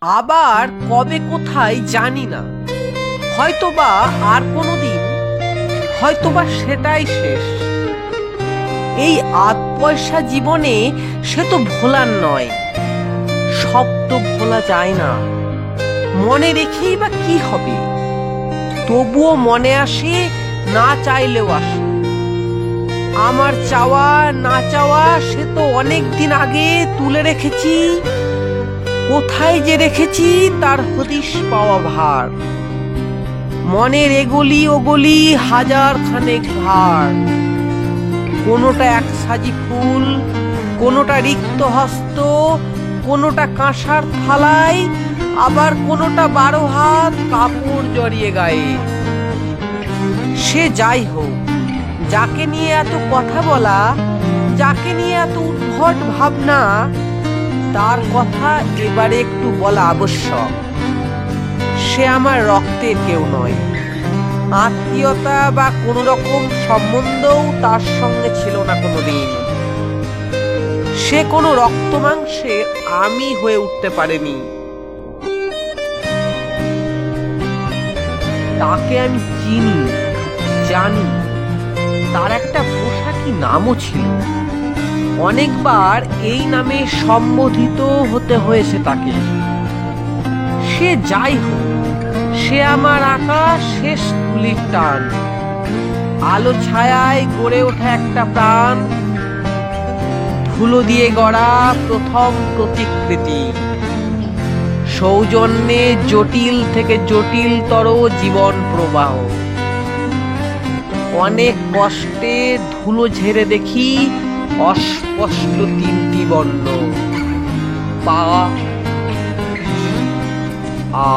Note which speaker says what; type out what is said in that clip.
Speaker 1: আবার কবে কোথায় জানি না, হয়তোবা আর কোনোদিন, হয়তোবা সেটাই শেষ। এই আধ পয়সা জীবনে সে তো ভোলার নয়, সব তো ভোলা যায় না। মনে রেখেই বা কি হবে? তবুও মনে আসে, না চাইলেও আসে। আমার চাওয়া না চাওয়া সে তো অনেক দিন আগে তুলে রেখেছি। কোথায় যে রেখেছি তার হদিশ পাওয়া ভার। মনের এগলি ওগলি হাজার খানেক ভার। কোনোটা এক সাজি ফুল, কোনোটা রিক্ত হস্ত, কোনোটা কাঁসার থালায়, আবার কোনোটা 12 হাত কাপড় জড়িয়ে গায়ে। সে যাই হোক, যাকে নিয়ে এত কথা বলা, যাকে নিয়ে এত উদ্ভট ভাবনা, তার কথা এবারে একটু বলা আবশ্যক। সে আমার রক্তের কেউ নয়, আত্মীয়তা বা কোনো রকম সম্বন্ধও তার সঙ্গে ছিল না কোনোদিন। সে কোনো রক্ত মাংসের আমি হয়ে উঠতে পারেনি। তাকে আমি চিনি, জানি। তার একটা পোশাকি নামও ছিল, অনেকবার এই নামে সম্বোধিত হতে হয়েছে তাকে। সে যাই হোক, সে আমার আঁকা শেষ তুলির টান, আলো ছায়ায় গড়ে ওঠা একটা প্রাণ, ধুলো দিয়ে গড়া প্রথম প্রতিকৃতি, সৌজন্যে জটিল থেকে জটিলতর জীবন প্রবাহ। অনেক কষ্টে ধুলো ঝেড়ে দেখি অস্পষ্ট 3টি বর্ণ, পা, আ।